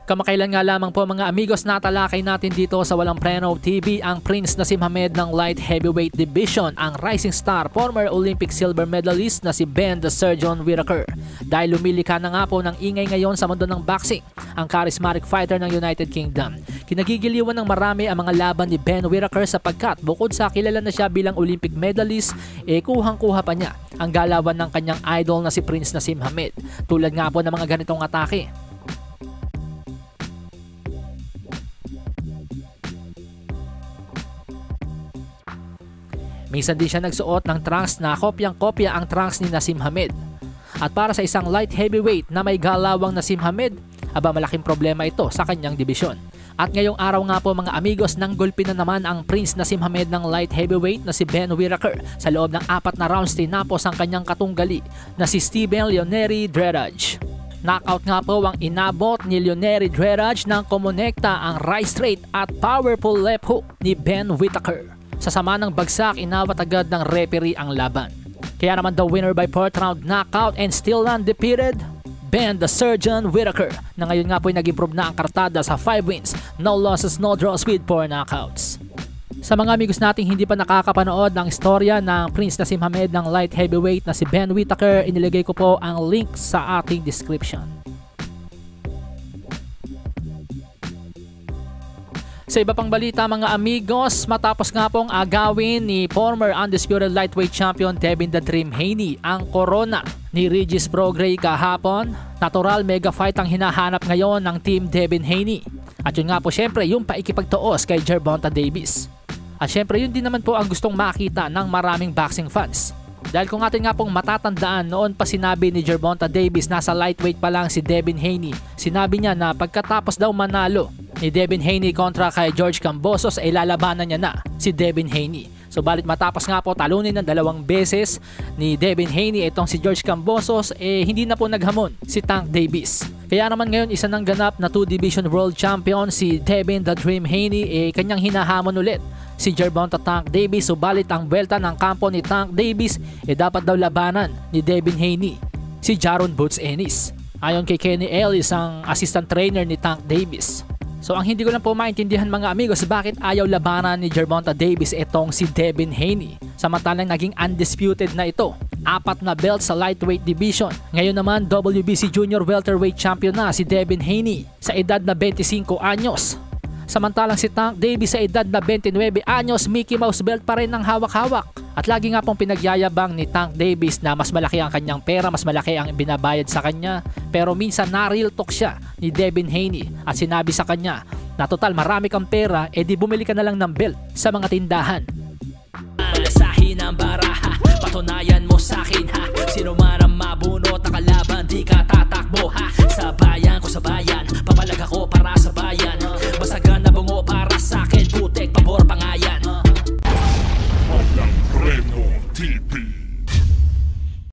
Kamakailan nga lamang po mga amigos, natalakay natin dito sa Walang Preno TV ang Prince Naseem Hamed ng Light Heavyweight Division, ang rising star, former Olympic silver medalist na si Ben the Surgeon Whittaker. Dahil lumilika na nga po ng ingay ngayon sa mundo ng boxing, ang charismatic fighter ng United Kingdom. Kinagigiliwan ng marami ang mga laban ni Ben Whittaker sapagkat bukod sa kilala na siya bilang Olympic medalist, kuhang-kuha pa niya ang galawan ng kanyang idol na si Prince Naseem Hamed. Tulad nga po ng mga ganitong atake. Minsan din siya nagsuot ng trunks na kopyang-kopya ang trunks ni Naseem Hamed. At para sa isang light heavyweight na may galawang Naseem Hamed, malaking problema ito sa kanyang dibisyon. At ngayong araw nga po mga amigos, nanggulpi na naman ang Prince Naseem Hamed ng light heavyweight na si Ben Whittaker. Sa loob ng 4 na rounds, tinapos ang kanyang katunggali na si Steven Leoneri Dredage. Knockout nga po ang inabot ni Leoneri Dredage nang kumonekta ang right straight at powerful left hook ni Ben Whittaker. Sa sama ng bagsak, inawat agad ng referee ang laban. Kaya naman the winner by 4th round knockout and still undefeated, Ben the Surgeon Whittaker, na ngayon nga po ay nag-improve na ang kartada sa 5 wins, no losses, no draws with 4 knockouts. Sa mga amigos nating hindi pa nakakapanood ng istorya ng Prince Naseem Hamed ng light heavyweight na si Ben Whittaker, inilagay ko po ang link sa ating description. Sa iba pang balita mga amigos, matapos nga pong agawin ni former undisputed lightweight champion Devin the Dream Haney ang corona ni Regis Prograis kahapon, natural mega fight ang hinahanap ngayon ng team Devin Haney. At yun nga po syempre yung paikipagtuos kay Gervonta Davis. At syempre yun din naman po ang gustong makita ng maraming boxing fans. Dahil kung atin nga pong matatandaan, noon pa sinabi ni Gervonta Davis, nasa lightweight pa lang si Devin Haney, sinabi niya na pagkatapos daw manalo ni Devin Haney kontra kay George Kambosos ay lalabanan niya na si Devin Haney. So balit matapos nga po talunin ng 2 beses ni Devin Haney itong si George Kambosos, hindi na po naghamon si Tank Davis. Kaya naman ngayon isa nang ganap na 2 division world champion si Devin the Dream Haney, kanyang hinahamon ulit si Gervonta Tank Davis. Subalit ang buwelta ng kampo ni Tank Davis dapat daw labanan ni Devin Haney si Jaron Boots Ennis. Ayon kay Kenny Ellis, ang assistant trainer ni Tank Davis. So ang hindi ko lang po maintindihan mga amigos, bakit ayaw labanan ni Gervonta Davis itong si Devin Haney, samantalang naging undisputed na ito. 4 na belt sa lightweight division. Ngayon naman WBC Junior Welterweight Champion na si Devin Haney sa edad na 25 anyos. Samantalang si Tank Davis sa edad na 29 anyos, Mickey Mouse belt pa rin ang hawak-hawak. At lagi nga pong pinagyayabang ni Tank Davis na mas malaki ang kanyang pera, mas malaki ang binabayad sa kanya. Pero minsan na-real talk siya ni Devin Haney at sinabi sa kanya na total marami kang pera, di bumili ka na lang ng belt sa mga tindahan. Palasahin ang baraha, patunayan mo sa akin ha, sino man ang mabunot na kalaban.